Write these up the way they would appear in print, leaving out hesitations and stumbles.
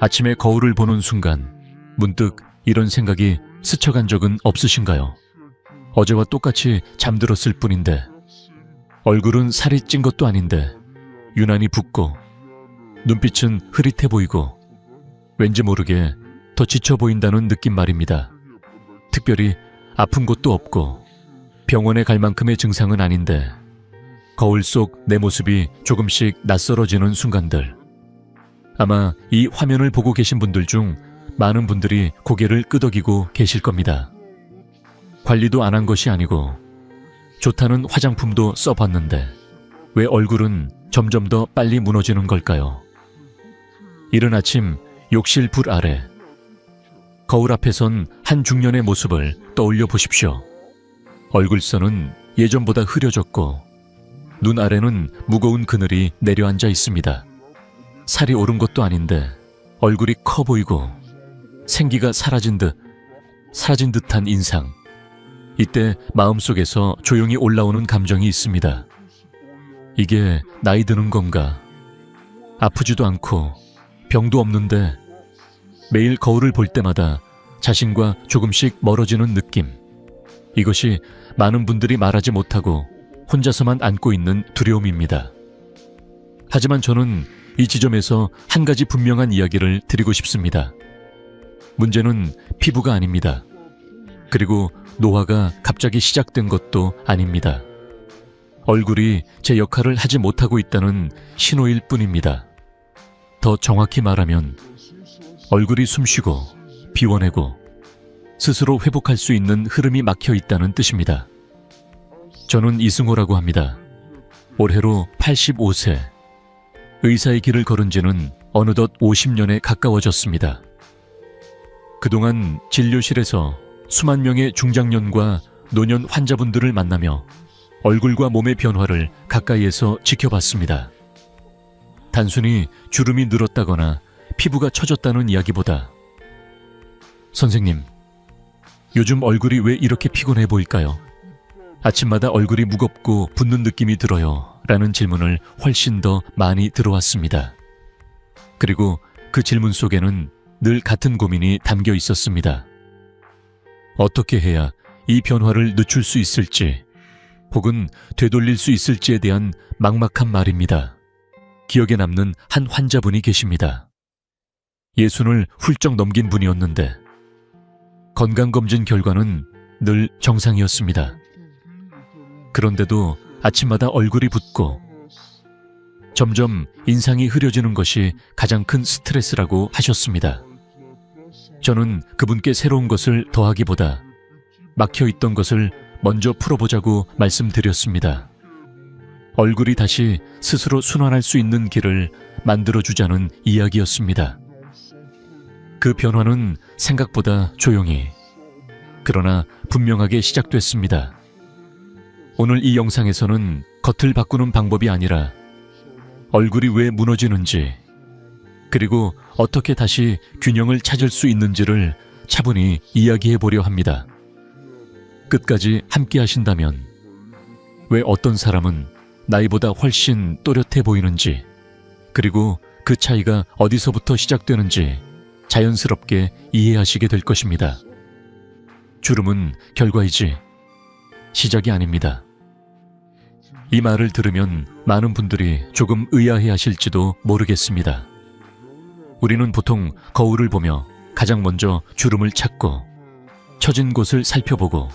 아침에 거울을 보는 순간 문득 이런 생각이 스쳐간 적은 없으신가요? 어제와 똑같이 잠들었을 뿐인데, 얼굴은 살이 찐 것도 아닌데 유난히 붓고 눈빛은 흐릿해 보이고 왠지 모르게 더 지쳐 보인다는 느낌 말입니다. 특별히 아픈 곳도 없고 병원에 갈 만큼의 증상은 아닌데 거울 속 내 모습이 조금씩 낯설어지는 순간들. 아마 이 화면을 보고 계신 분들 중 많은 분들이 고개를 끄덕이고 계실 겁니다. 관리도 안 한 것이 아니고 좋다는 화장품도 써봤는데 왜 얼굴은 점점 더 빨리 무너지는 걸까요? 이른 아침 욕실 불 아래 거울 앞에 선 한 중년의 모습을 떠올려 보십시오. 얼굴선은 예전보다 흐려졌고 눈 아래는 무거운 그늘이 내려앉아 있습니다. 살이 오른 것도 아닌데 얼굴이 커 보이고 생기가 사라진 듯한 인상. 이때 마음속에서 조용히 올라오는 감정이 있습니다. 이게 나이 드는 건가? 아프지도 않고 병도 없는데 매일 거울을 볼 때마다 자신과 조금씩 멀어지는 느낌. 이것이 많은 분들이 말하지 못하고 혼자서만 안고 있는 두려움입니다. 하지만 저는 이 지점에서 한 가지 분명한 이야기를 드리고 싶습니다. 문제는 피부가 아닙니다. 그리고 노화가 갑자기 시작된 것도 아닙니다. 얼굴이 제 역할을 하지 못하고 있다는 신호일 뿐입니다. 더 정확히 말하면 얼굴이 숨쉬고 비워내고 스스로 회복할 수 있는 흐름이 막혀 있다는 뜻입니다. 저는 이승호라고 합니다. 올해로 85세. 의사의 길을 걸은 지는 어느덧 50년에 가까워졌습니다. 그동안 진료실에서 수만 명의 중장년과 노년 환자분들을 만나며 얼굴과 몸의 변화를 가까이에서 지켜봤습니다. 단순히 주름이 늘었다거나 피부가 처졌다는 이야기보다 선생님, 요즘 얼굴이 왜 이렇게 피곤해 보일까요? 아침마다 얼굴이 무겁고 붓는 느낌이 들어요 라는 질문을 훨씬 더 많이 들어왔습니다. 그리고 그 질문 속에는 늘 같은 고민이 담겨 있었습니다. 어떻게 해야 이 변화를 늦출 수 있을지 혹은 되돌릴 수 있을지에 대한 막막한 말입니다. 기억에 남는 한 환자분이 계십니다. 60을 훌쩍 넘긴 분이었는데 건강검진 결과는 늘 정상이었습니다. 그런데도 아침마다 얼굴이 붓고 점점 인상이 흐려지는 것이 가장 큰 스트레스라고 하셨습니다. 저는 그분께 새로운 것을 더하기보다 막혀있던 것을 먼저 풀어보자고 말씀드렸습니다. 얼굴이 다시 스스로 순환할 수 있는 길을 만들어주자는 이야기였습니다. 그 변화는 생각보다 조용히, 그러나 분명하게 시작됐습니다. 오늘 이 영상에서는 겉을 바꾸는 방법이 아니라 얼굴이 왜 무너지는지, 그리고 어떻게 다시 균형을 찾을 수 있는지를 차분히 이야기해 보려 합니다. 끝까지 함께 하신다면 왜 어떤 사람은 나이보다 훨씬 또렷해 보이는지, 그리고 그 차이가 어디서부터 시작되는지 자연스럽게 이해하시게 될 것입니다. 주름은 결과이지 시작이 아닙니다. 이 말을 들으면 많은 분들이 조금 의아해 하실지도 모르겠습니다. 우리는 보통 거울을 보며 가장 먼저 주름을 찾고 처진 곳을 살펴보고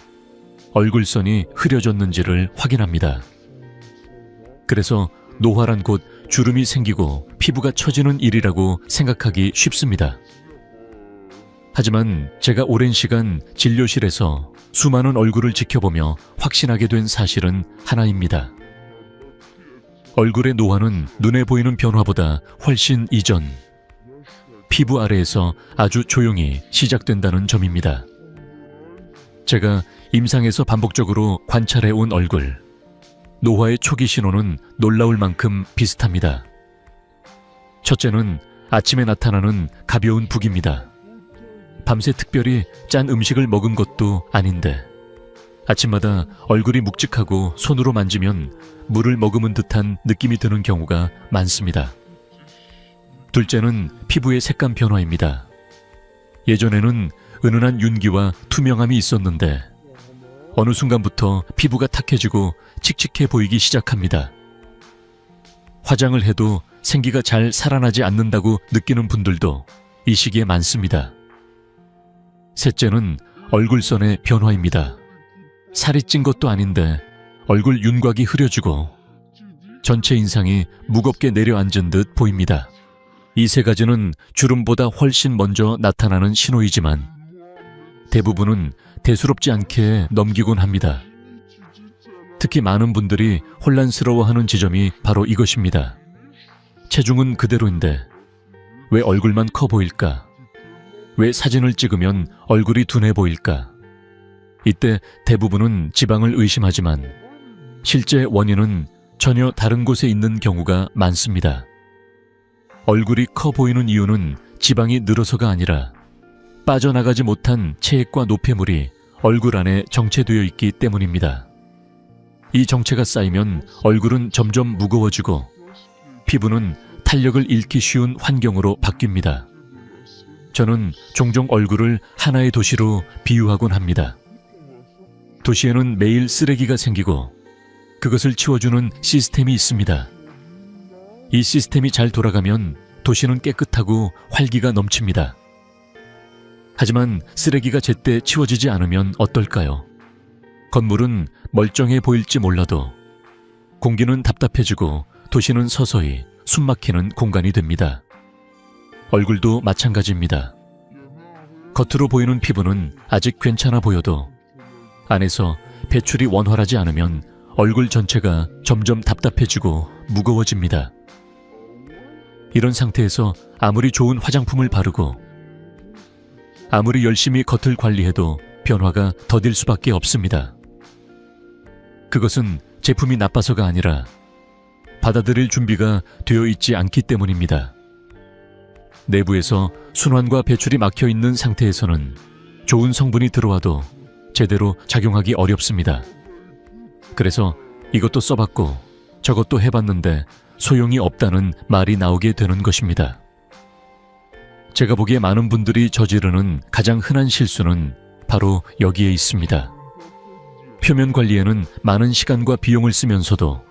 얼굴선이 흐려졌는지를 확인합니다. 그래서 노화란 곧 주름이 생기고 피부가 처지는 일이라고 생각하기 쉽습니다. 하지만 제가 오랜 시간 진료실에서 수많은 얼굴을 지켜보며 확신하게 된 사실은 하나입니다. 얼굴의 노화는 눈에 보이는 변화보다 훨씬 이전, 피부 아래에서 아주 조용히 시작된다는 점입니다. 제가 임상에서 반복적으로 관찰해온 얼굴, 노화의 초기 신호는 놀라울 만큼 비슷합니다. 첫째는 아침에 나타나는 가벼운 붓입니다. 밤새 특별히 짠 음식을 먹은 것도 아닌데 아침마다 얼굴이 묵직하고 손으로 만지면 물을 머금은 듯한 느낌이 드는 경우가 많습니다. 둘째는 피부의 색감 변화입니다. 예전에는 은은한 윤기와 투명함이 있었는데 어느 순간부터 피부가 탁해지고 칙칙해 보이기 시작합니다. 화장을 해도 생기가 잘 살아나지 않는다고 느끼는 분들도 이 시기에 많습니다. 셋째는 얼굴선의 변화입니다. 살이 찐 것도 아닌데 얼굴 윤곽이 흐려지고 전체 인상이 무겁게 내려앉은 듯 보입니다. 이 세 가지는 주름보다 훨씬 먼저 나타나는 신호이지만 대부분은 대수롭지 않게 넘기곤 합니다. 특히 많은 분들이 혼란스러워하는 지점이 바로 이것입니다. 체중은 그대로인데 왜 얼굴만 커 보일까? 왜 사진을 찍으면 얼굴이 둔해 보일까? 이때 대부분은 지방을 의심하지만 실제 원인은 전혀 다른 곳에 있는 경우가 많습니다. 얼굴이 커 보이는 이유는 지방이 늘어서가 아니라 빠져나가지 못한 체액과 노폐물이 얼굴 안에 정체되어 있기 때문입니다. 이 정체가 쌓이면 얼굴은 점점 무거워지고 피부는 탄력을 잃기 쉬운 환경으로 바뀝니다. 저는 종종 얼굴을 하나의 도시로 비유하곤 합니다. 도시에는 매일 쓰레기가 생기고 그것을 치워주는 시스템이 있습니다. 이 시스템이 잘 돌아가면 도시는 깨끗하고 활기가 넘칩니다. 하지만 쓰레기가 제때 치워지지 않으면 어떨까요? 건물은 멀쩡해 보일지 몰라도 공기는 답답해지고 도시는 서서히 숨막히는 공간이 됩니다. 얼굴도 마찬가지입니다. 겉으로 보이는 피부는 아직 괜찮아 보여도 안에서 배출이 원활하지 않으면 얼굴 전체가 점점 답답해지고 무거워집니다. 이런 상태에서 아무리 좋은 화장품을 바르고 아무리 열심히 겉을 관리해도 변화가 더딜 수밖에 없습니다. 그것은 제품이 나빠서가 아니라 받아들일 준비가 되어 있지 않기 때문입니다. 내부에서 순환과 배출이 막혀 있는 상태에서는 좋은 성분이 들어와도 제대로 작용하기 어렵습니다. 그래서 이것도 써봤고 저것도 해봤는데 소용이 없다는 말이 나오게 되는 것입니다. 제가 보기에 많은 분들이 저지르는 가장 흔한 실수는 바로 여기에 있습니다. 표면 관리에는 많은 시간과 비용을 쓰면서도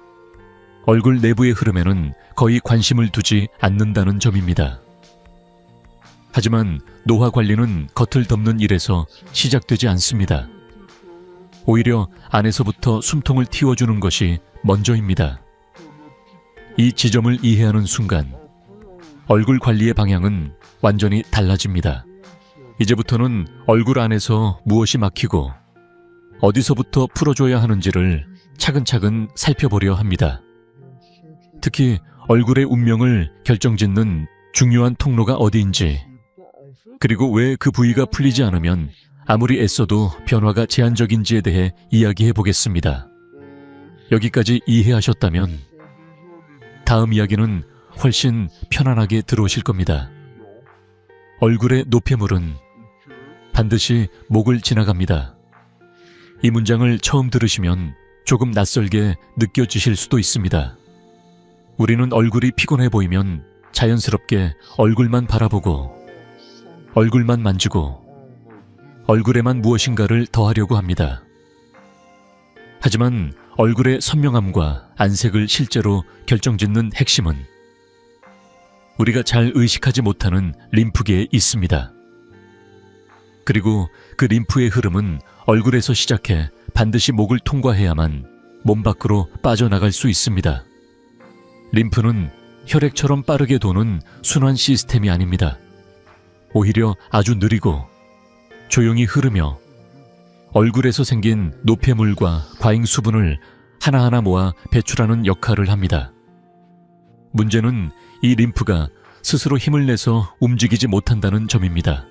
얼굴 내부의 흐름에는 거의 관심을 두지 않는다는 점입니다. 하지만 노화 관리는 겉을 덮는 일에서 시작되지 않습니다. 오히려 안에서부터 숨통을 틔워주는 것이 먼저입니다. 이 지점을 이해하는 순간 얼굴 관리의 방향은 완전히 달라집니다. 이제부터는 얼굴 안에서 무엇이 막히고 어디서부터 풀어줘야 하는지를 차근차근 살펴보려 합니다. 특히 얼굴의 운명을 결정짓는 중요한 통로가 어디인지, 그리고 왜 그 부위가 풀리지 않으면 아무리 애써도 변화가 제한적인지에 대해 이야기해 보겠습니다. 여기까지 이해하셨다면 다음 이야기는 훨씬 편안하게 들어오실 겁니다. 얼굴의 노폐물은 반드시 목을 지나갑니다. 이 문장을 처음 들으시면 조금 낯설게 느껴지실 수도 있습니다. 우리는 얼굴이 피곤해 보이면 자연스럽게 얼굴만 바라보고 얼굴만 만지고 얼굴에만 무엇인가를 더하려고 합니다. 하지만 얼굴의 선명함과 안색을 실제로 결정짓는 핵심은 우리가 잘 의식하지 못하는 림프계에 있습니다. 그리고 그 림프의 흐름은 얼굴에서 시작해 반드시 목을 통과해야만 몸 밖으로 빠져나갈 수 있습니다. 림프는 혈액처럼 빠르게 도는 순환 시스템이 아닙니다. 오히려 아주 느리고 조용히 흐르며 얼굴에서 생긴 노폐물과 과잉 수분을 하나하나 모아 배출하는 역할을 합니다. 문제는 이 림프가 스스로 힘을 내서 움직이지 못한다는 점입니다.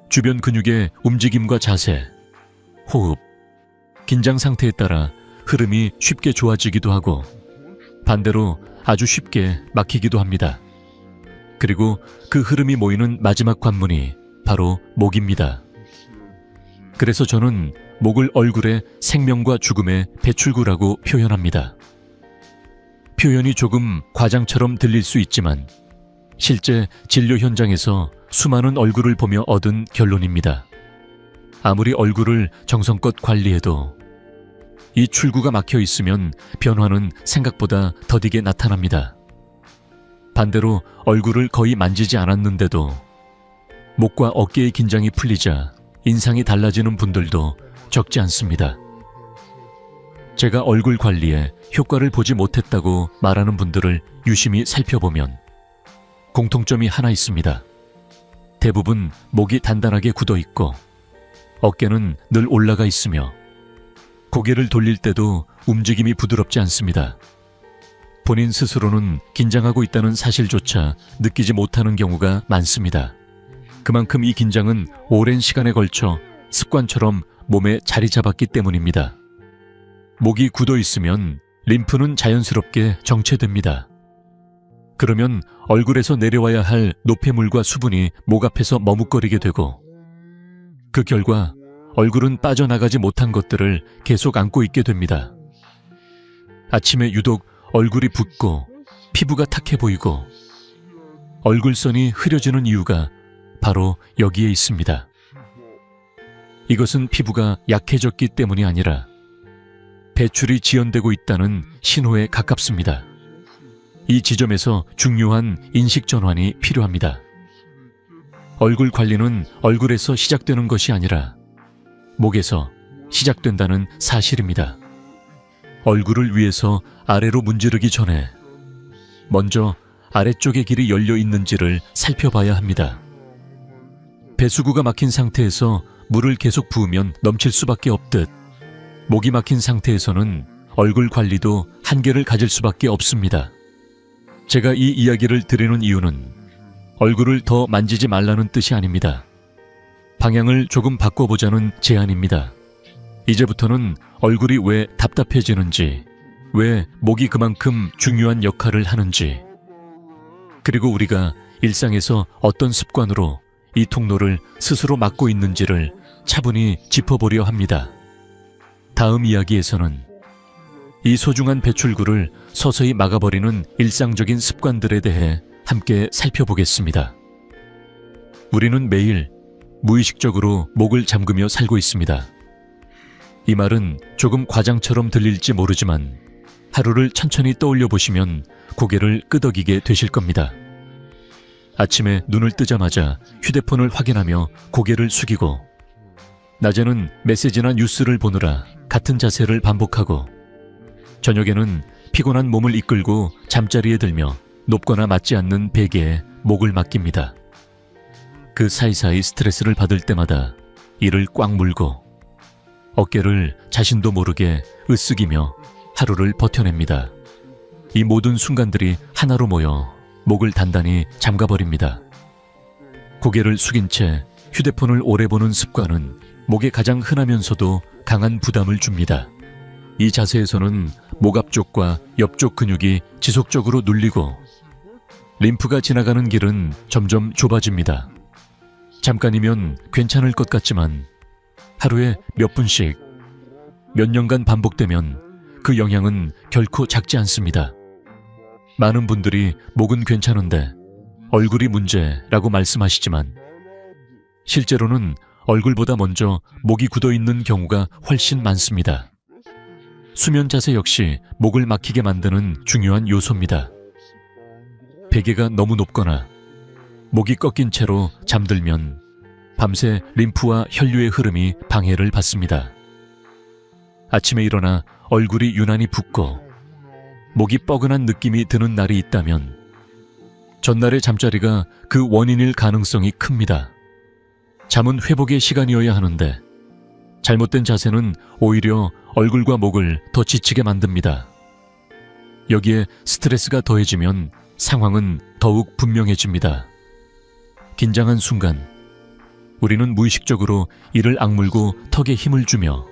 주변 근육의 움직임과 자세, 호흡, 긴장 상태에 따라 흐름이 쉽게 좋아지기도 하고 반대로 아주 쉽게 막히기도 합니다. 그리고 그 흐름이 모이는 마지막 관문이 바로 목입니다. 그래서 저는 목을 얼굴의 생명과 죽음의 배출구라고 표현합니다. 표현이 조금 과장처럼 들릴 수 있지만 실제 진료 현장에서 수많은 얼굴을 보며 얻은 결론입니다. 아무리 얼굴을 정성껏 관리해도 이 출구가 막혀 있으면 변화는 생각보다 더디게 나타납니다. 반대로 얼굴을 거의 만지지 않았는데도 목과 어깨의 긴장이 풀리자 인상이 달라지는 분들도 적지 않습니다. 제가 얼굴 관리에 효과를 보지 못했다고 말하는 분들을 유심히 살펴보면 공통점이 하나 있습니다. 대부분 목이 단단하게 굳어 있고 어깨는 늘 올라가 있으며 고개를 돌릴 때도 움직임이 부드럽지 않습니다. 본인 스스로는 긴장하고 있다는 사실조차 느끼지 못하는 경우가 많습니다. 그만큼 이 긴장은 오랜 시간에 걸쳐 습관처럼 몸에 자리 잡았기 때문입니다. 목이 굳어 있으면 림프는 자연스럽게 정체됩니다. 그러면 얼굴에서 내려와야 할 노폐물과 수분이 목 앞에서 머뭇거리게 되고 그 결과 얼굴은 빠져나가지 못한 것들을 계속 안고 있게 됩니다. 아침에 유독 얼굴이 붓고 피부가 탁해 보이고 얼굴선이 흐려지는 이유가 바로 여기에 있습니다. 이것은 피부가 약해졌기 때문이 아니라 배출이 지연되고 있다는 신호에 가깝습니다. 이 지점에서 중요한 인식 전환이 필요합니다. 얼굴 관리는 얼굴에서 시작되는 것이 아니라 목에서 시작된다는 사실입니다. 얼굴을 위해서 아래로 문지르기 전에 먼저 아래쪽의 길이 열려 있는지를 살펴봐야 합니다. 배수구가 막힌 상태에서 물을 계속 부으면 넘칠 수밖에 없듯 목이 막힌 상태에서는 얼굴 관리도 한계를 가질 수밖에 없습니다. 제가 이 이야기를 드리는 이유는 얼굴을 더 만지지 말라는 뜻이 아닙니다. 방향을 조금 바꿔보자는 제안입니다. 이제부터는 얼굴이 왜 답답해지는지, 왜 목이 그만큼 중요한 역할을 하는지, 그리고 우리가 일상에서 어떤 습관으로 이 통로를 스스로 막고 있는지를 차분히 짚어보려 합니다. 다음 이야기에서는 이 소중한 배출구를 서서히 막아버리는 일상적인 습관들에 대해 함께 살펴보겠습니다. 우리는 매일 무의식적으로 목을 잠그며 살고 있습니다. 이 말은 조금 과장처럼 들릴지 모르지만 하루를 천천히 떠올려 보시면 고개를 끄덕이게 되실 겁니다. 아침에 눈을 뜨자마자 휴대폰을 확인하며 고개를 숙이고 낮에는 메시지나 뉴스를 보느라 같은 자세를 반복하고 저녁에는 피곤한 몸을 이끌고 잠자리에 들며 높거나 맞지 않는 베개에 목을 맡깁니다. 그 사이사이 스트레스를 받을 때마다 이를 꽉 물고 어깨를 자신도 모르게 으쓱이며 하루를 버텨냅니다. 이 모든 순간들이 하나로 모여 목을 단단히 잠가버립니다. 고개를 숙인 채 휴대폰을 오래 보는 습관은 목에 가장 흔하면서도 강한 부담을 줍니다. 이 자세에서는 목 앞쪽과 옆쪽 근육이 지속적으로 눌리고 림프가 지나가는 길은 점점 좁아집니다. 잠깐이면 괜찮을 것 같지만 하루에 몇 분씩 몇 년간 반복되면 그 영향은 결코 작지 않습니다. 많은 분들이 목은 괜찮은데 얼굴이 문제라고 말씀하시지만 실제로는 얼굴보다 먼저 목이 굳어 있는 경우가 훨씬 많습니다. 수면 자세 역시 목을 막히게 만드는 중요한 요소입니다. 베개가 너무 높거나 목이 꺾인 채로 잠들면 밤새 림프와 혈류의 흐름이 방해를 받습니다. 아침에 일어나 얼굴이 유난히 붓고 목이 뻐근한 느낌이 드는 날이 있다면 전날의 잠자리가 그 원인일 가능성이 큽니다. 잠은 회복의 시간이어야 하는데 잘못된 자세는 오히려 얼굴과 목을 더 지치게 만듭니다. 여기에 스트레스가 더해지면 상황은 더욱 분명해집니다. 긴장한 순간 우리는 무의식적으로 이를 악물고 턱에 힘을 주며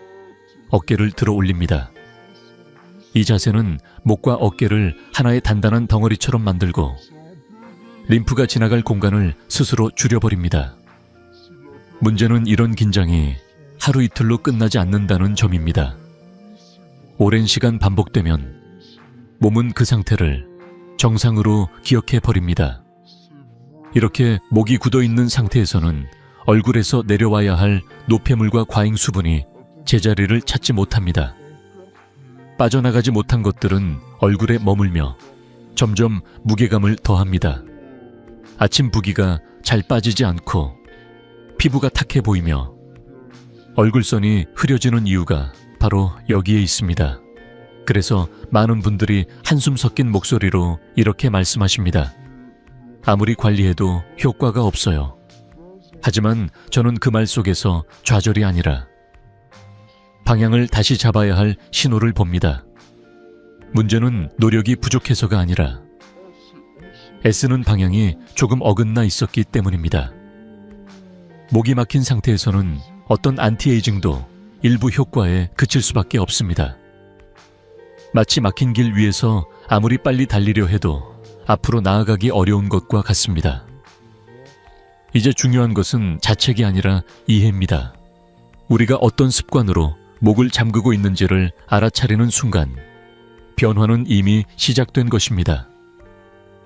어깨를 들어 올립니다. 이 자세는 목과 어깨를 하나의 단단한 덩어리처럼 만들고 림프가 지나갈 공간을 스스로 줄여버립니다. 문제는 이런 긴장이 하루 이틀로 끝나지 않는다는 점입니다. 오랜 시간 반복되면 몸은 그 상태를 정상으로 기억해 버립니다. 이렇게 목이 굳어 있는 상태에서는 얼굴에서 내려와야 할 노폐물과 과잉 수분이 제자리를 찾지 못합니다. 빠져나가지 못한 것들은 얼굴에 머물며 점점 무게감을 더합니다. 아침 붓기가 잘 빠지지 않고 피부가 탁해 보이며 얼굴선이 흐려지는 이유가 바로 여기에 있습니다. 그래서 많은 분들이 한숨 섞인 목소리로 이렇게 말씀하십니다. 아무리 관리해도 효과가 없어요. 하지만 저는 그 말 속에서 좌절이 아니라 방향을 다시 잡아야 할 신호를 봅니다. 문제는 노력이 부족해서가 아니라 애쓰는 방향이 조금 어긋나 있었기 때문입니다. 목이 막힌 상태에서는 어떤 안티에이징도 일부 효과에 그칠 수밖에 없습니다. 마치 막힌 길 위에서 아무리 빨리 달리려 해도 앞으로 나아가기 어려운 것과 같습니다. 이제 중요한 것은 자책이 아니라 이해입니다. 우리가 어떤 습관으로 목을 잠그고 있는지를 알아차리는 순간 변화는 이미 시작된 것입니다.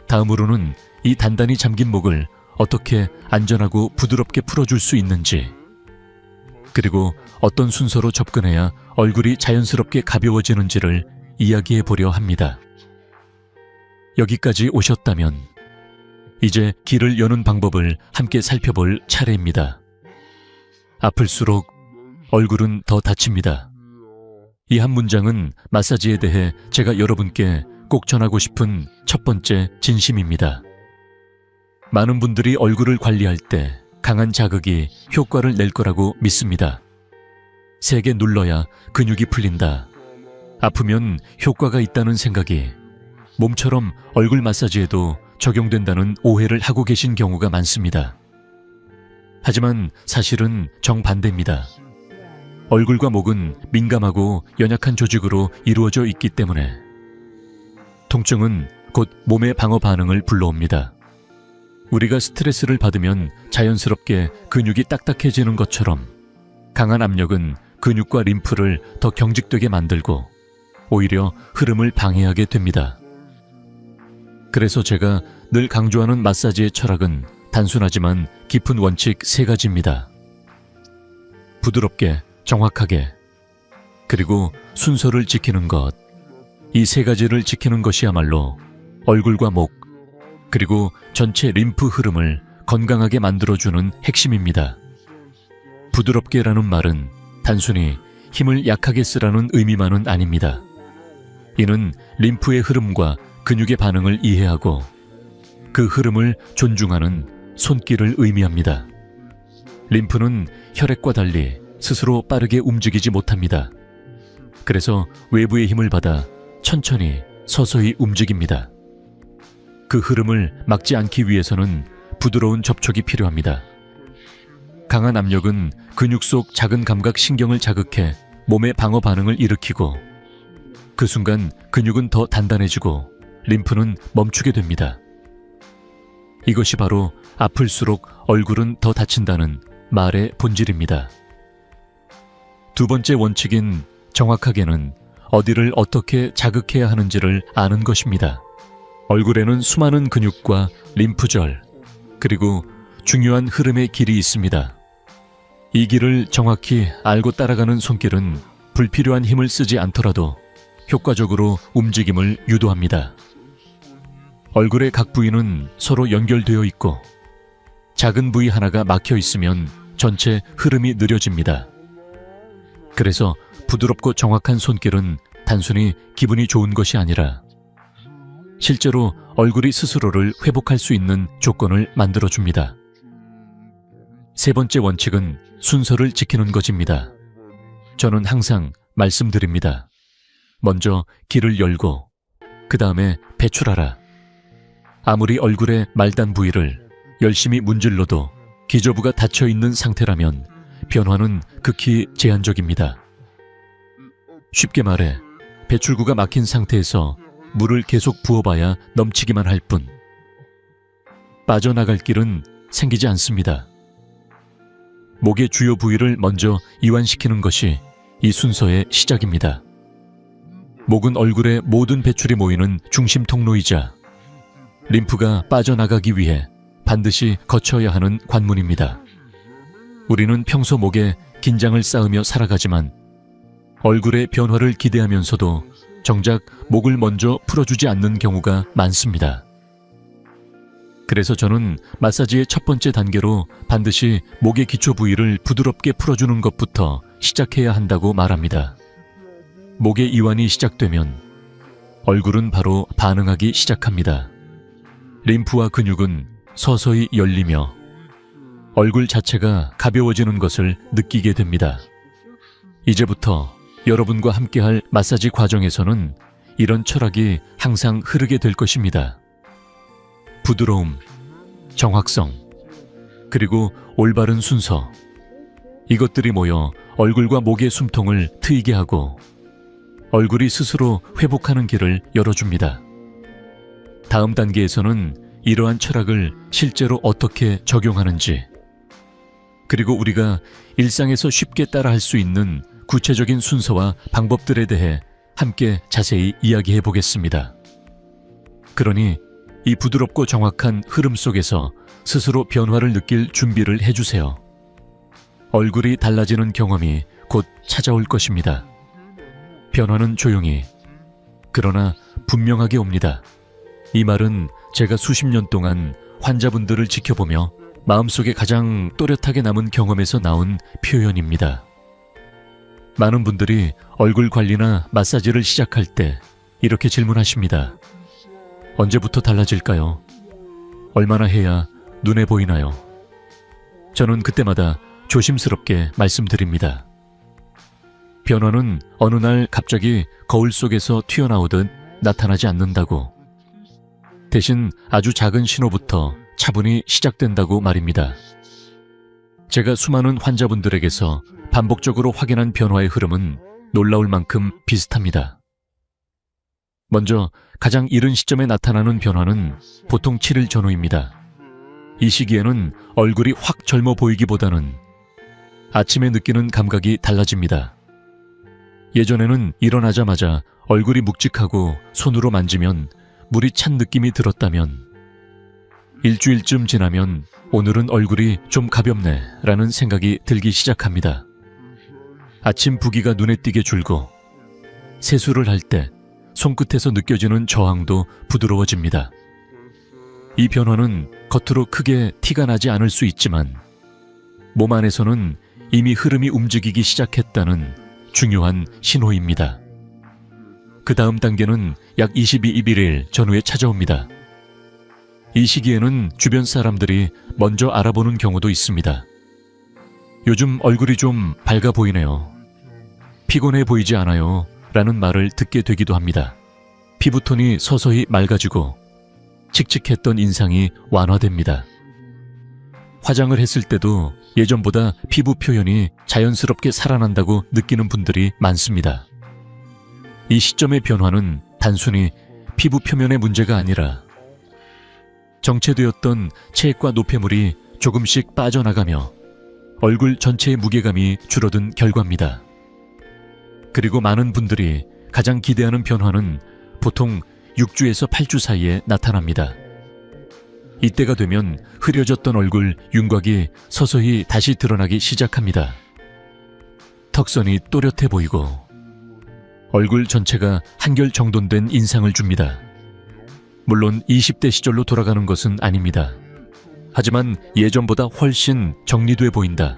다음으로는 이 단단히 잠긴 목을 어떻게 안전하고 부드럽게 풀어줄 수 있는지, 그리고 어떤 순서로 접근해야 얼굴이 자연스럽게 가벼워지는지를 이야기해 보려 합니다. 여기까지 오셨다면 이제 길을 여는 방법을 함께 살펴볼 차례입니다. 아플수록 얼굴은 더 다칩니다. 이 한 문장은 마사지에 대해 제가 여러분께 꼭 전하고 싶은 첫 번째 진심입니다. 많은 분들이 얼굴을 관리할 때 강한 자극이 효과를 낼 거라고 믿습니다. 세게 눌러야 근육이 풀린다. 아프면 효과가 있다는 생각이 몸처럼 얼굴 마사지에도 적용된다는 오해를 하고 계신 경우가 많습니다. 하지만 사실은 정반대입니다. 얼굴과 목은 민감하고 연약한 조직으로 이루어져 있기 때문에 통증은 곧 몸의 방어 반응을 불러옵니다. 우리가 스트레스를 받으면 자연스럽게 근육이 딱딱해지는 것처럼 강한 압력은 근육과 림프를 더 경직되게 만들고 오히려 흐름을 방해하게 됩니다. 그래서 제가 늘 강조하는 마사지의 철학은 단순하지만 깊은 원칙 3가지입니다. 부드럽게, 정확하게, 그리고 순서를 지키는 것. 이 3가지를 지키는 것이야말로 얼굴과 목, 그리고 전체 림프 흐름을 건강하게 만들어주는 핵심입니다. 부드럽게라는 말은 단순히 힘을 약하게 쓰라는 의미만은 아닙니다. 이는 림프의 흐름과 근육의 반응을 이해하고 그 흐름을 존중하는 손길을 의미합니다. 림프는 혈액과 달리 스스로 빠르게 움직이지 못합니다. 그래서 외부의 힘을 받아 천천히 서서히 움직입니다. 그 흐름을 막지 않기 위해서는 부드러운 접촉이 필요합니다. 강한 압력은 근육 속 작은 감각 신경을 자극해 몸의 방어 반응을 일으키고 그 순간 근육은 더 단단해지고 림프는 멈추게 됩니다. 이것이 바로 아플수록 얼굴은 더 다친다는 말의 본질입니다. 두 번째 원칙인 정확하게는 어디를 어떻게 자극해야 하는지를 아는 것입니다. 얼굴에는 수많은 근육과 림프절, 그리고 중요한 흐름의 길이 있습니다. 이 길을 정확히 알고 따라가는 손길은 불필요한 힘을 쓰지 않더라도 효과적으로 움직임을 유도합니다. 얼굴의 각 부위는 서로 연결되어 있고 작은 부위 하나가 막혀 있으면 전체 흐름이 느려집니다. 그래서 부드럽고 정확한 손길은 단순히 기분이 좋은 것이 아니라 실제로 얼굴이 스스로를 회복할 수 있는 조건을 만들어줍니다. 세 번째 원칙은 순서를 지키는 것입니다. 저는 항상 말씀드립니다. 먼저 길을 열고 그 다음에 배출하라. 아무리 얼굴의 말단 부위를 열심히 문질러도 기저부가 닫혀있는 상태라면 변화는 극히 제한적입니다. 쉽게 말해 배출구가 막힌 상태에서 물을 계속 부어봐야 넘치기만 할 뿐 빠져나갈 길은 생기지 않습니다. 목의 주요 부위를 먼저 이완시키는 것이 이 순서의 시작입니다. 목은 얼굴의 모든 배출이 모이는 중심 통로이자 림프가 빠져나가기 위해 반드시 거쳐야 하는 관문입니다. 우리는 평소 목에 긴장을 쌓으며 살아가지만 얼굴의 변화를 기대하면서도 정작 목을 먼저 풀어주지 않는 경우가 많습니다. 그래서 저는 마사지의 첫 번째 단계로 반드시 목의 기초 부위를 부드럽게 풀어주는 것부터 시작해야 한다고 말합니다. 목의 이완이 시작되면 얼굴은 바로 반응하기 시작합니다. 림프와 근육은 서서히 열리며 얼굴 자체가 가벼워지는 것을 느끼게 됩니다. 이제부터 여러분과 함께할 마사지 과정에서는 이런 철학이 항상 흐르게 될 것입니다. 부드러움, 정확성, 그리고 올바른 순서. 이것들이 모여 얼굴과 목의 숨통을 트이게 하고 얼굴이 스스로 회복하는 길을 열어줍니다. 다음 단계에서는 이러한 철학을 실제로 어떻게 적용하는지, 그리고 우리가 일상에서 쉽게 따라할 수 있는 구체적인 순서와 방법들에 대해 함께 자세히 이야기해 보겠습니다. 그러니 이 부드럽고 정확한 흐름 속에서 스스로 변화를 느낄 준비를 해주세요. 얼굴이 달라지는 경험이 곧 찾아올 것입니다. 변화는 조용히, 그러나 분명하게 옵니다. 이 말은 제가 수십 년 동안 환자분들을 지켜보며 마음속에 가장 또렷하게 남은 경험에서 나온 표현입니다. 많은 분들이 얼굴 관리나 마사지를 시작할 때 이렇게 질문하십니다. 언제부터 달라질까요? 얼마나 해야 눈에 보이나요? 저는 그때마다 조심스럽게 말씀드립니다. 변화는 어느 날 갑자기 거울 속에서 튀어나오듯 나타나지 않는다고. 대신 아주 작은 신호부터 차분히 시작된다고 말입니다. 제가 수많은 환자분들에게서 반복적으로 확인한 변화의 흐름은 놀라울 만큼 비슷합니다. 먼저 가장 이른 시점에 나타나는 변화는 보통 7일 전후입니다. 이 시기에는 얼굴이 확 젊어 보이기보다는 아침에 느끼는 감각이 달라집니다. 예전에는 일어나자마자 얼굴이 묵직하고 손으로 만지면 물이 찬 느낌이 들었다면 일주일쯤 지나면 오늘은 얼굴이 좀 가볍네 라는 생각이 들기 시작합니다. 아침 부기가 눈에 띄게 줄고 세수를 할 때 손끝에서 느껴지는 저항도 부드러워집니다. 이 변화는 겉으로 크게 티가 나지 않을 수 있지만 몸 안에서는 이미 흐름이 움직이기 시작했다는 중요한 신호입니다. 그 다음 단계는 약 22일 전후에 찾아옵니다. 이 시기에는 주변 사람들이 먼저 알아보는 경우도 있습니다. 요즘 얼굴이 좀 밝아 보이네요. 피곤해 보이지 않아요? 라는 말을 듣게 되기도 합니다. 피부톤이 서서히 맑아지고 칙칙했던 인상이 완화됩니다. 화장을 했을 때도 예전보다 피부 표현이 자연스럽게 살아난다고 느끼는 분들이 많습니다. 이 시점의 변화는 단순히 피부 표면의 문제가 아니라 정체되었던 체액과 노폐물이 조금씩 빠져나가며 얼굴 전체의 무게감이 줄어든 결과입니다. 그리고 많은 분들이 가장 기대하는 변화는 보통 6주에서 8주 사이에 나타납니다. 이때가 되면 흐려졌던 얼굴 윤곽이 서서히 다시 드러나기 시작합니다. 턱선이 또렷해 보이고 얼굴 전체가 한결 정돈된 인상을 줍니다. 물론 20대 시절로 돌아가는 것은 아닙니다. 하지만 예전보다 훨씬 정리돼 보인다.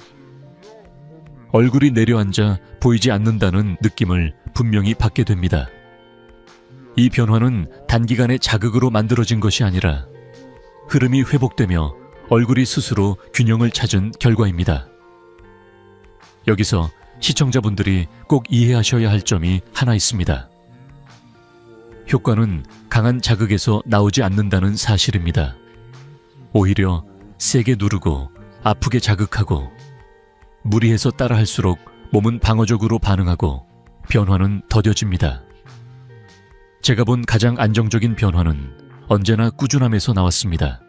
얼굴이 내려앉아 보이지 않는다는 느낌을 분명히 받게 됩니다. 이 변화는 단기간의 자극으로 만들어진 것이 아니라 흐름이 회복되며 얼굴이 스스로 균형을 찾은 결과입니다. 여기서 시청자분들이 꼭 이해하셔야 할 점이 하나 있습니다. 효과는 강한 자극에서 나오지 않는다는 사실입니다. 오히려 세게 누르고 아프게 자극하고 무리해서 따라할수록 몸은 방어적으로 반응하고 변화는 더뎌집니다. 제가 본 가장 안정적인 변화는 언제나 꾸준함에서 나왔습니다.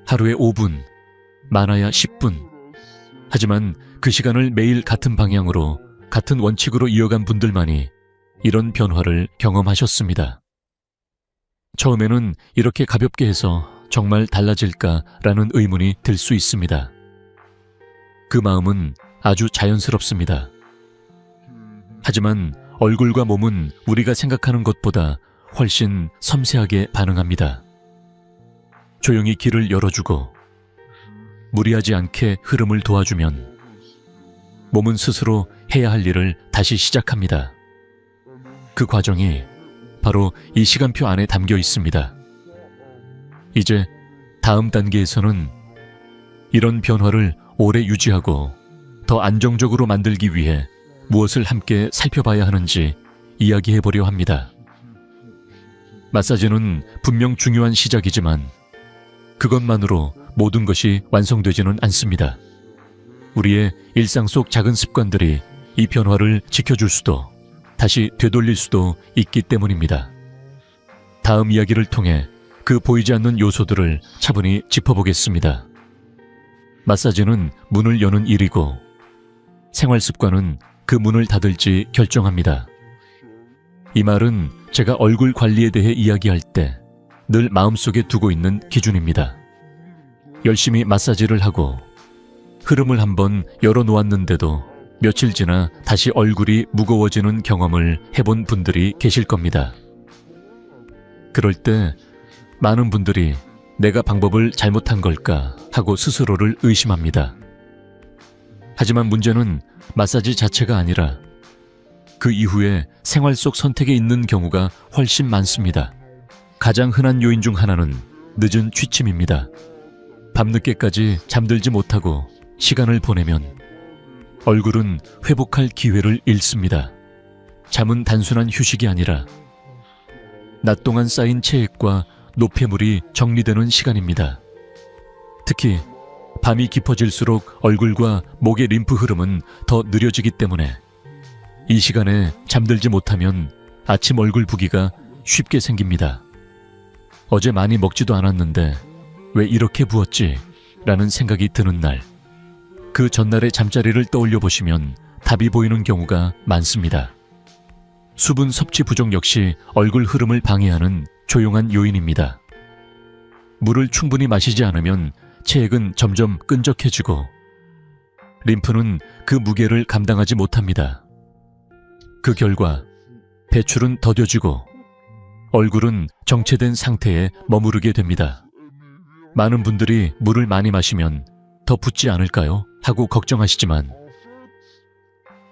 하루에 5분, 많아야 10분. 하지만 그 시간을 매일 같은 방향으로, 같은 원칙으로 이어간 분들만이 이런 변화를 경험하셨습니다. 처음에는 이렇게 가볍게 해서 정말 달라질까라는 의문이 들 수 있습니다. 그 마음은 아주 자연스럽습니다. 하지만 얼굴과 몸은 우리가 생각하는 것보다 훨씬 섬세하게 반응합니다. 조용히 길을 열어주고 무리하지 않게 흐름을 도와주면 몸은 스스로 해야 할 일을 다시 시작합니다. 그 과정이 바로 이 시간표 안에 담겨 있습니다. 이제 다음 단계에서는 이런 변화를 오래 유지하고 더 안정적으로 만들기 위해 무엇을 함께 살펴봐야 하는지 이야기해 보려 합니다. 마사지는 분명 중요한 시작이지만 그것만으로 모든 것이 완성되지는 않습니다. 우리의 일상 속 작은 습관들이 이 변화를 지켜줄 수도 다시 되돌릴 수도 있기 때문입니다. 다음 이야기를 통해 그 보이지 않는 요소들을 차분히 짚어보겠습니다. 마사지는 문을 여는 일이고 생활 습관은 그 문을 닫을지 결정합니다. 이 말은 제가 얼굴 관리에 대해 이야기할 때 늘 마음속에 두고 있는 기준입니다. 열심히 마사지를 하고 흐름을 한번 열어놓았는데도 며칠 지나 다시 얼굴이 무거워지는 경험을 해본 분들이 계실 겁니다. 그럴 때 많은 분들이 내가 방법을 잘못한 걸까 하고 스스로를 의심합니다. 하지만 문제는 마사지 자체가 아니라 그 이후에 생활 속 선택에 있는 경우가 훨씬 많습니다. 가장 흔한 요인 중 하나는 늦은 취침입니다. 밤늦게까지 잠들지 못하고 시간을 보내면 얼굴은 회복할 기회를 잃습니다. 잠은 단순한 휴식이 아니라 낮 동안 쌓인 체액과 노폐물이 정리되는 시간입니다. 특히 밤이 깊어질수록 얼굴과 목의 림프 흐름은 더 느려지기 때문에 이 시간에 잠들지 못하면 아침 얼굴 부기가 쉽게 생깁니다. 어제 많이 먹지도 않았는데 왜 이렇게 부었지? 라는 생각이 드는 날, 그 전날의 잠자리를 떠올려 보시면 답이 보이는 경우가 많습니다. 수분 섭취 부족 역시 얼굴 흐름을 방해하는 조용한 요인입니다. 물을 충분히 마시지 않으면 체액은 점점 끈적해지고 림프는 그 무게를 감당하지 못합니다. 그 결과 배출은 더뎌지고 얼굴은 정체된 상태에 머무르게 됩니다. 많은 분들이 물을 많이 마시면 더 붓지 않을까요? 하고 걱정하시지만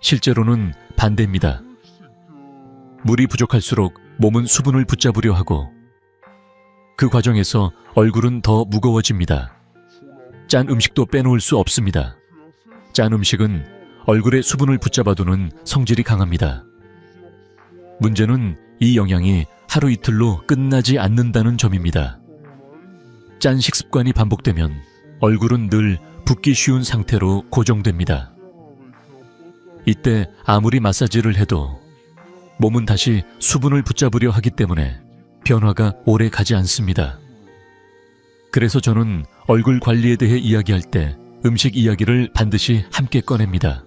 실제로는 반대입니다. 물이 부족할수록 몸은 수분을 붙잡으려 하고 그 과정에서 얼굴은 더 무거워집니다. 짠 음식도 빼놓을 수 없습니다. 짠 음식은 얼굴에 수분을 붙잡아두는 성질이 강합니다. 문제는 이 영향이 하루 이틀로 끝나지 않는다는 점입니다. 짠 식습관이 반복되면 얼굴은 늘 붓기 쉬운 상태로 고정됩니다. 이때 아무리 마사지를 해도 몸은 다시 수분을 붙잡으려 하기 때문에 변화가 오래 가지 않습니다. 그래서 저는 얼굴 관리에 대해 이야기할 때 음식 이야기를 반드시 함께 꺼냅니다.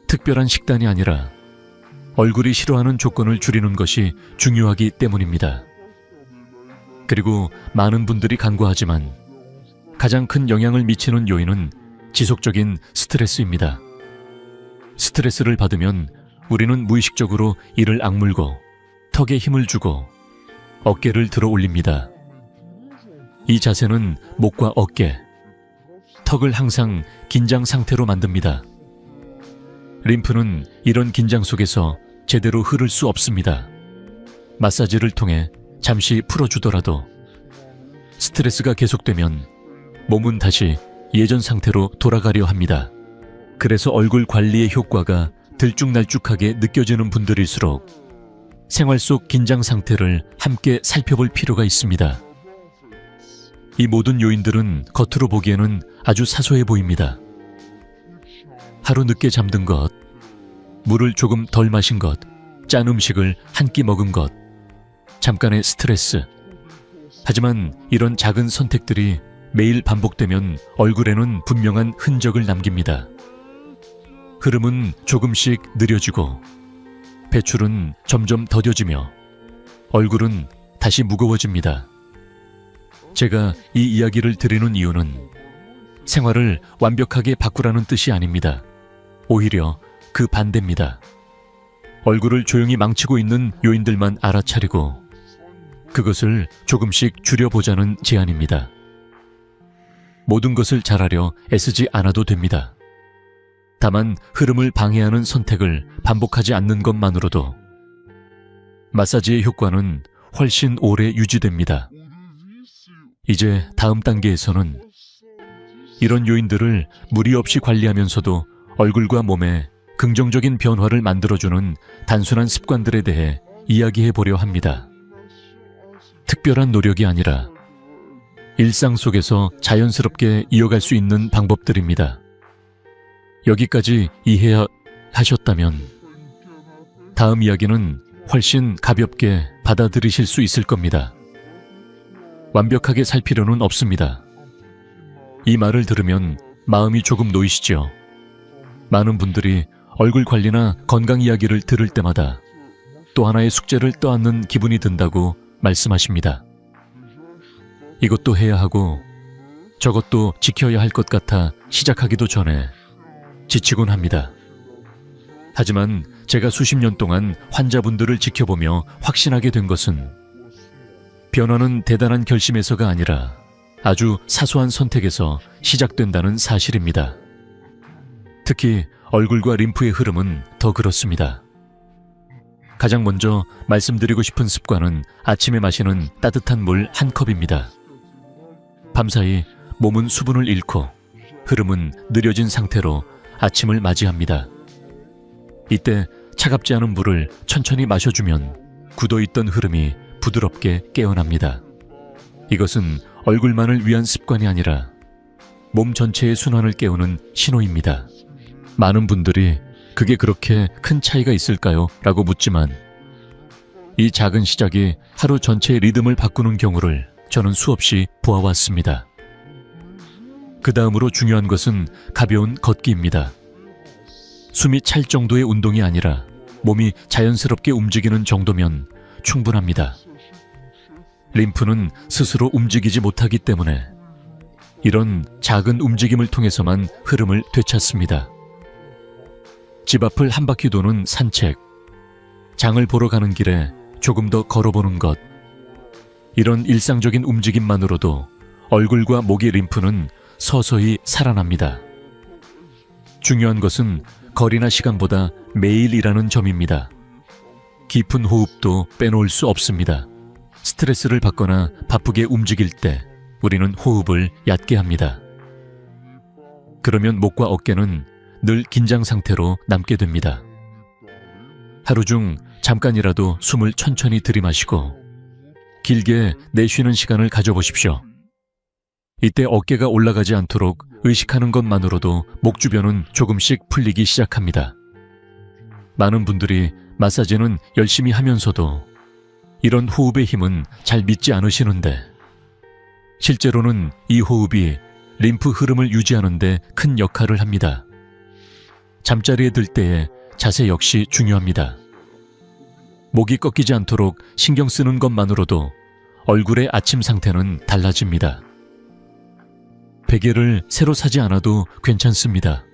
특별한 식단이 아니라 얼굴이 싫어하는 조건을 줄이는 것이 중요하기 때문입니다. 그리고 많은 분들이 간과하지만 가장 큰 영향을 미치는 요인은 지속적인 스트레스입니다. 스트레스를 받으면 우리는 무의식적으로 이를 악물고 턱에 힘을 주고 어깨를 들어 올립니다. 이 자세는 목과 어깨, 턱을 항상 긴장 상태로 만듭니다. 림프는 이런 긴장 속에서 제대로 흐를 수 없습니다. 마사지를 통해 잠시 풀어주더라도 스트레스가 계속되면 몸은 다시 예전 상태로 돌아가려 합니다. 그래서 얼굴 관리의 효과가 들쭉날쭉하게 느껴지는 분들일수록 생활 속 긴장 상태를 함께 살펴볼 필요가 있습니다. 이 모든 요인들은 겉으로 보기에는 아주 사소해 보입니다. 하루 늦게 잠든 것, 물을 조금 덜 마신 것, 짠 음식을 한 끼 먹은 것, 잠깐의 스트레스. 하지만 이런 작은 선택들이 매일 반복되면 얼굴에는 분명한 흔적을 남깁니다. 흐름은 조금씩 느려지고 배출은 점점 더뎌지며 얼굴은 다시 무거워집니다. 제가 이 이야기를 드리는 이유는 생활을 완벽하게 바꾸라는 뜻이 아닙니다. 오히려 그 반대입니다. 얼굴을 조용히 망치고 있는 요인들만 알아차리고 그것을 조금씩 줄여보자는 제안입니다. 모든 것을 잘하려 애쓰지 않아도 됩니다. 다만 흐름을 방해하는 선택을 반복하지 않는 것만으로도 마사지의 효과는 훨씬 오래 유지됩니다. 이제 다음 단계에서는 이런 요인들을 무리 없이 관리하면서도 얼굴과 몸에 긍정적인 변화를 만들어주는 단순한 습관들에 대해 이야기해 보려 합니다. 특별한 노력이 아니라 일상 속에서 자연스럽게 이어갈 수 있는 방법들입니다. 여기까지 이해하셨다면 다음 이야기는 훨씬 가볍게 받아들이실 수 있을 겁니다. 완벽하게 살 필요는 없습니다. 이 말을 들으면 마음이 조금 놓이시죠? 많은 분들이 얼굴 관리나 건강 이야기를 들을 때마다 또 하나의 숙제를 떠안는 기분이 든다고 말씀하십니다. 이것도 해야 하고 저것도 지켜야 할 것 같아 시작하기도 전에 지치곤 합니다. 하지만 제가 수십 년 동안 환자분들을 지켜보며 확신하게 된 것은 변화는 대단한 결심에서가 아니라 아주 사소한 선택에서 시작된다는 사실입니다. 특히 얼굴과 림프의 흐름은 더 그렇습니다. 가장 먼저 말씀드리고 싶은 습관은 아침에 마시는 따뜻한 물 한 컵입니다. 밤사이 몸은 수분을 잃고 흐름은 느려진 상태로 아침을 맞이합니다. 이때 차갑지 않은 물을 천천히 마셔주면 굳어있던 흐름이 부드럽게 깨어납니다. 이것은 얼굴만을 위한 습관이 아니라 몸 전체의 순환을 깨우는 신호입니다. 많은 분들이 그게 그렇게 큰 차이가 있을까요? 라고 묻지만 이 작은 시작이 하루 전체의 리듬을 바꾸는 경우를 저는 수없이 보아왔습니다. 그 다음으로 중요한 것은 가벼운 걷기입니다. 숨이 찰 정도의 운동이 아니라 몸이 자연스럽게 움직이는 정도면 충분합니다. 림프는 스스로 움직이지 못하기 때문에 이런 작은 움직임을 통해서만 흐름을 되찾습니다. 집 앞을 한 바퀴 도는 산책, 장을 보러 가는 길에 조금 더 걸어보는 것, 이런 일상적인 움직임만으로도 얼굴과 목의 림프는 서서히 살아납니다. 중요한 것은 거리나 시간보다 매일이라는 점입니다. 깊은 호흡도 빼놓을 수 없습니다. 스트레스를 받거나 바쁘게 움직일 때 우리는 호흡을 얕게 합니다. 그러면 목과 어깨는 늘 긴장 상태로 남게 됩니다. 하루 중 잠깐이라도 숨을 천천히 들이마시고 길게 내쉬는 시간을 가져보십시오. 이때 어깨가 올라가지 않도록 의식하는 것만으로도 목 주변은 조금씩 풀리기 시작합니다. 많은 분들이 마사지는 열심히 하면서도 이런 호흡의 힘은 잘 믿지 않으시는데 실제로는 이 호흡이 림프 흐름을 유지하는 데 큰 역할을 합니다. 잠자리에 들 때의 자세 역시 중요합니다. 목이 꺾이지 않도록 신경 쓰는 것만으로도 얼굴의 아침 상태는 달라집니다. 베개를 새로 사지 않아도 괜찮습니다.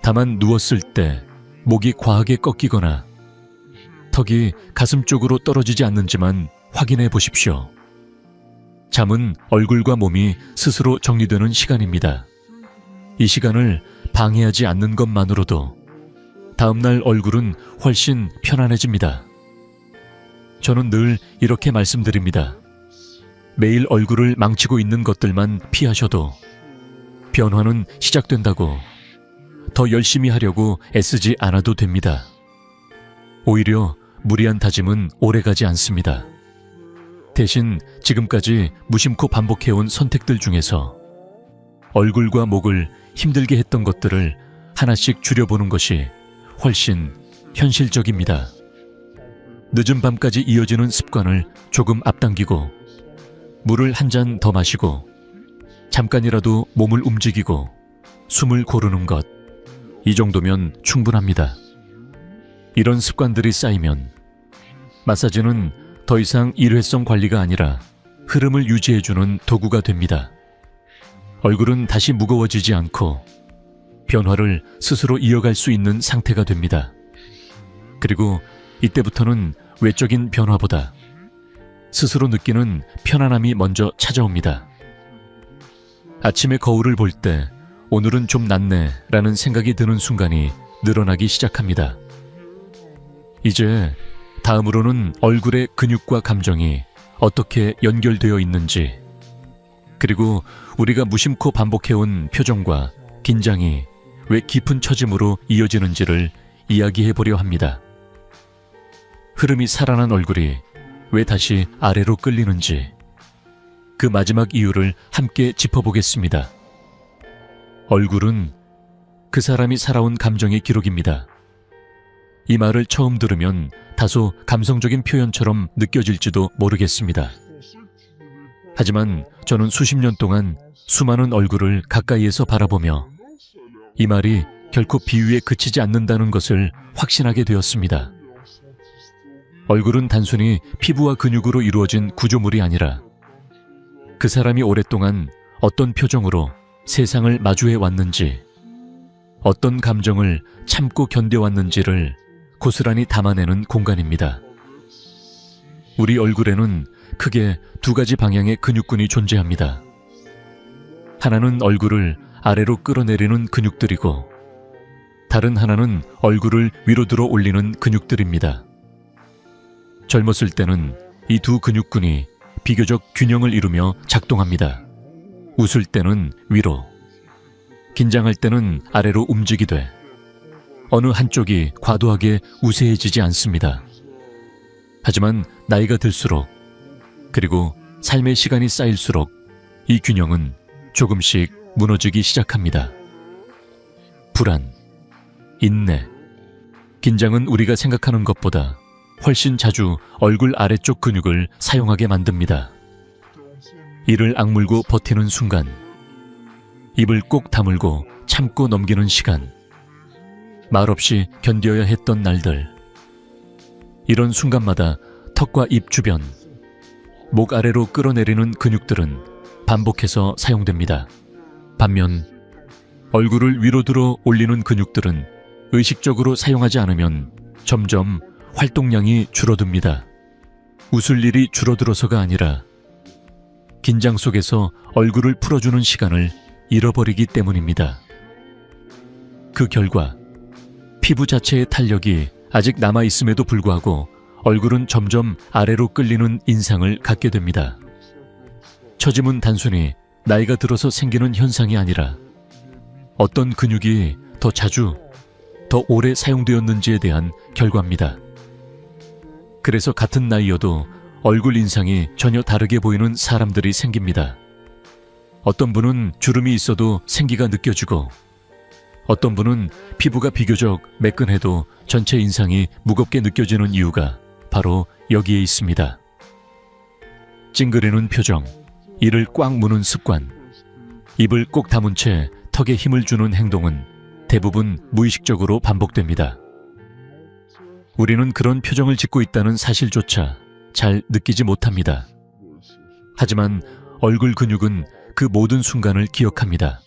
다만 누웠을 때 목이 과하게 꺾이거나 턱이 가슴 쪽으로 떨어지지 않는지만 확인해 보십시오. 잠은 얼굴과 몸이 스스로 정리되는 시간입니다. 이 시간을 방해하지 않는 것만으로도 다음날 얼굴은 훨씬 편안해집니다. 저는 늘 이렇게 말씀드립니다. 매일 얼굴을 망치고 있는 것들만 피하셔도 변화는 시작된다고 더 열심히 하려고 애쓰지 않아도 됩니다. 오히려 무리한 다짐은 오래가지 않습니다. 대신 지금까지 무심코 반복해온 선택들 중에서 얼굴과 목을 힘들게 했던 것들을 하나씩 줄여보는 것이 훨씬 현실적입니다. 늦은 밤까지 이어지는 습관을 조금 앞당기고 물을 한 잔 더 마시고 잠깐이라도 몸을 움직이고 숨을 고르는 것, 이 정도면 충분합니다. 이런 습관들이 쌓이면 마사지는 더 이상 일회성 관리가 아니라 흐름을 유지해주는 도구가 됩니다. 얼굴은 다시 무거워지지 않고 변화를 스스로 이어갈 수 있는 상태가 됩니다. 그리고 이때부터는 외적인 변화보다 스스로 느끼는 편안함이 먼저 찾아옵니다. 아침에 거울을 볼 때 오늘은 좀 낫네 라는 생각이 드는 순간이 늘어나기 시작합니다. 이제 다음으로는 얼굴의 근육과 감정이 어떻게 연결되어 있는지, 그리고 우리가 무심코 반복해온 표정과 긴장이 왜 깊은 처짐으로 이어지는지를 이야기해 보려 합니다. 흐름이 살아난 얼굴이 왜 다시 아래로 끌리는지, 그 마지막 이유를 함께 짚어보겠습니다. 얼굴은 그 사람이 살아온 감정의 기록입니다. 이 말을 처음 들으면 다소 감성적인 표현처럼 느껴질지도 모르겠습니다. 하지만 저는 수십 년 동안 수많은 얼굴을 가까이에서 바라보며 이 말이 결코 비유에 그치지 않는다는 것을 확신하게 되었습니다. 얼굴은 단순히 피부와 근육으로 이루어진 구조물이 아니라 그 사람이 오랫동안 어떤 표정으로 세상을 마주해 왔는지, 어떤 감정을 참고 견뎌왔는지를 고스란히 담아내는 공간입니다. 우리 얼굴에는 크게 두 가지 방향의 근육군이 존재합니다. 하나는 얼굴을 아래로 끌어내리는 근육들이고, 다른 하나는 얼굴을 위로 들어 올리는 근육들입니다. 젊었을 때는 이 두 근육군이 비교적 균형을 이루며 작동합니다. 웃을 때는 위로, 긴장할 때는 아래로 움직이되 어느 한쪽이 과도하게 우세해지지 않습니다. 하지만 나이가 들수록, 그리고 삶의 시간이 쌓일수록 이 균형은 조금씩 무너지기 시작합니다. 불안, 인내, 긴장은 우리가 생각하는 것보다 훨씬 자주 얼굴 아래쪽 근육을 사용하게 만듭니다. 이를 악물고 버티는 순간, 입을 꼭 다물고 참고 넘기는 시간, 말없이 견뎌야 했던 날들, 이런 순간마다 턱과 입 주변, 목 아래로 끌어내리는 근육들은 반복해서 사용됩니다. 반면 얼굴을 위로 들어 올리는 근육들은 의식적으로 사용하지 않으면 점점 활동량이 줄어듭니다. 웃을 일이 줄어들어서가 아니라 긴장 속에서 얼굴을 풀어주는 시간을 잃어버리기 때문입니다. 그 결과 피부 자체의 탄력이 아직 남아있음에도 불구하고 얼굴은 점점 아래로 끌리는 인상을 갖게 됩니다. 처짐은 단순히 나이가 들어서 생기는 현상이 아니라 어떤 근육이 더 자주, 더 오래 사용되었는지에 대한 결과입니다. 그래서 같은 나이여도 얼굴 인상이 전혀 다르게 보이는 사람들이 생깁니다. 어떤 분은 주름이 있어도 생기가 느껴지고, 어떤 분은 피부가 비교적 매끈해도 전체 인상이 무겁게 느껴지는 이유가 바로 여기에 있습니다. 찡그리는 표정, 이를 꽉 무는 습관, 입을 꼭 다문 채 턱에 힘을 주는 행동은 대부분 무의식적으로 반복됩니다. 우리는 그런 표정을 짓고 있다는 사실조차 잘 느끼지 못합니다. 하지만 얼굴 근육은 그 모든 순간을 기억합니다.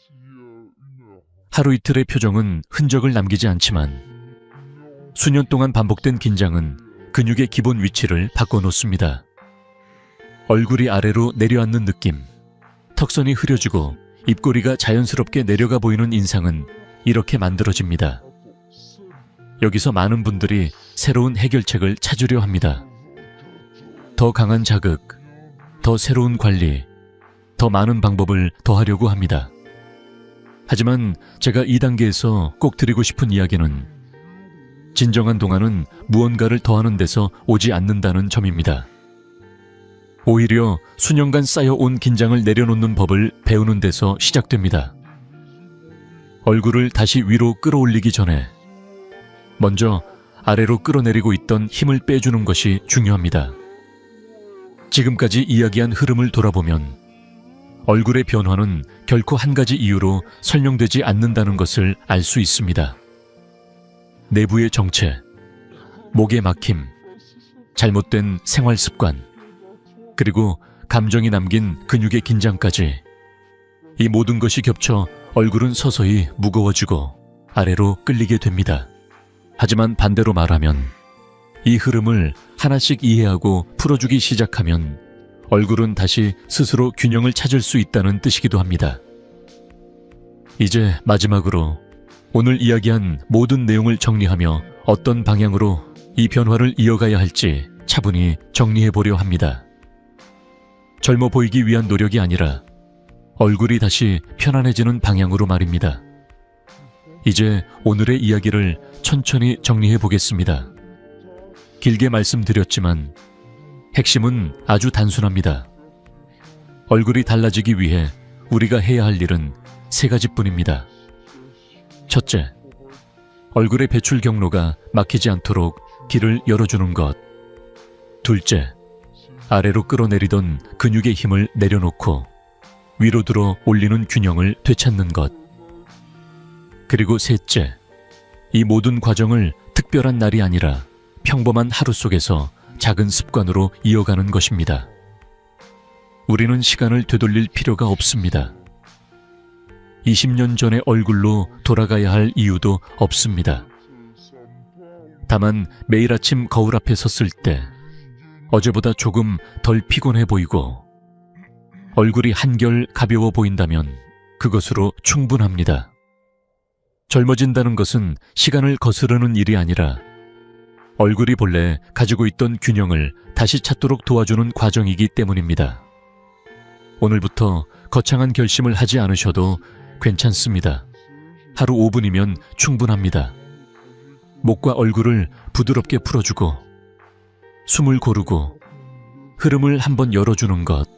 하루 이틀의 표정은 흔적을 남기지 않지만 수년 동안 반복된 긴장은 근육의 기본 위치를 바꿔놓습니다. 얼굴이 아래로 내려앉는 느낌, 턱선이 흐려지고 입꼬리가 자연스럽게 내려가 보이는 인상은 이렇게 만들어집니다. 여기서 많은 분들이 새로운 해결책을 찾으려 합니다. 더 강한 자극, 더 새로운 관리, 더 많은 방법을 더하려고 합니다. 하지만 제가 이 단계에서 꼭 드리고 싶은 이야기는 진정한 동안은 무언가를 더하는 데서 오지 않는다는 점입니다. 오히려 수년간 쌓여온 긴장을 내려놓는 법을 배우는 데서 시작됩니다. 얼굴을 다시 위로 끌어올리기 전에 먼저 아래로 끌어내리고 있던 힘을 빼주는 것이 중요합니다. 지금까지 이야기한 흐름을 돌아보면 얼굴의 변화는 결코 한 가지 이유로 설명되지 않는다는 것을 알 수 있습니다. 내부의 정체, 목의 막힘, 잘못된 생활 습관, 그리고 감정이 남긴 근육의 긴장까지 이 모든 것이 겹쳐 얼굴은 서서히 무거워지고 아래로 끌리게 됩니다. 하지만 반대로 말하면 이 흐름을 하나씩 이해하고 풀어주기 시작하면 얼굴은 다시 스스로 균형을 찾을 수 있다는 뜻이기도 합니다. 이제 마지막으로 오늘 이야기한 모든 내용을 정리하며 어떤 방향으로 이 변화를 이어가야 할지 차분히 정리해 보려 합니다. 젊어 보이기 위한 노력이 아니라 얼굴이 다시 편안해지는 방향으로 말입니다. 이제 오늘의 이야기를 천천히 정리해 보겠습니다. 길게 말씀드렸지만 핵심은 아주 단순합니다. 얼굴이 달라지기 위해 우리가 해야 할 일은 3가지뿐입니다. 첫째, 얼굴의 배출 경로가 막히지 않도록 길을 열어주는 것. 둘째, 아래로 끌어내리던 근육의 힘을 내려놓고 위로 들어 올리는 균형을 되찾는 것. 그리고 셋째, 이 모든 과정을 특별한 날이 아니라 평범한 하루 속에서 작은 습관으로 이어가는 것입니다. 우리는 시간을 되돌릴 필요가 없습니다. 20년 전의 얼굴로 돌아가야 할 이유도 없습니다. 다만 매일 아침 거울 앞에 섰을 때 어제보다 조금 덜 피곤해 보이고 얼굴이 한결 가벼워 보인다면 그것으로 충분합니다. 젊어진다는 것은 시간을 거스르는 일이 아니라 얼굴이 본래 가지고 있던 균형을 다시 찾도록 도와주는 과정이기 때문입니다. 오늘부터 거창한 결심을 하지 않으셔도 괜찮습니다. 하루 5분이면 충분합니다. 목과 얼굴을 부드럽게 풀어주고 숨을 고르고 흐름을 한번 열어주는 것,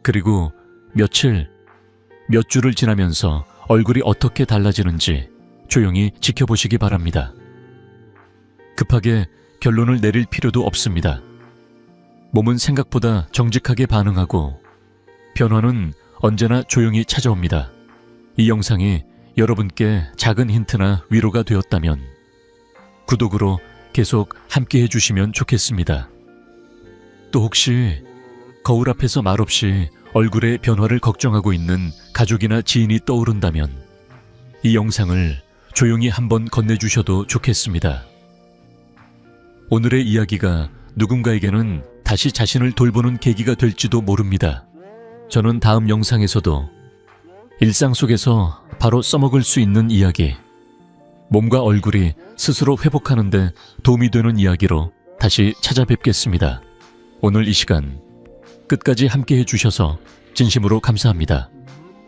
그리고 며칠, 몇 주를 지나면서 얼굴이 어떻게 달라지는지 조용히 지켜보시기 바랍니다. 급하게 결론을 내릴 필요도 없습니다. 몸은 생각보다 정직하게 반응하고 변화는 언제나 조용히 찾아옵니다. 이 영상이 여러분께 작은 힌트나 위로가 되었다면 구독으로 계속 함께 해주시면 좋겠습니다. 또 혹시 거울 앞에서 말없이 얼굴의 변화를 걱정하고 있는 가족이나 지인이 떠오른다면 이 영상을 조용히 한번 건네주셔도 좋겠습니다. 오늘의 이야기가 누군가에게는 다시 자신을 돌보는 계기가 될지도 모릅니다. 저는 다음 영상에서도 일상 속에서 바로 써먹을 수 있는 이야기, 몸과 얼굴이 스스로 회복하는 데 도움이 되는 이야기로 다시 찾아뵙겠습니다. 오늘 이 시간 끝까지 함께 해주셔서 진심으로 감사합니다.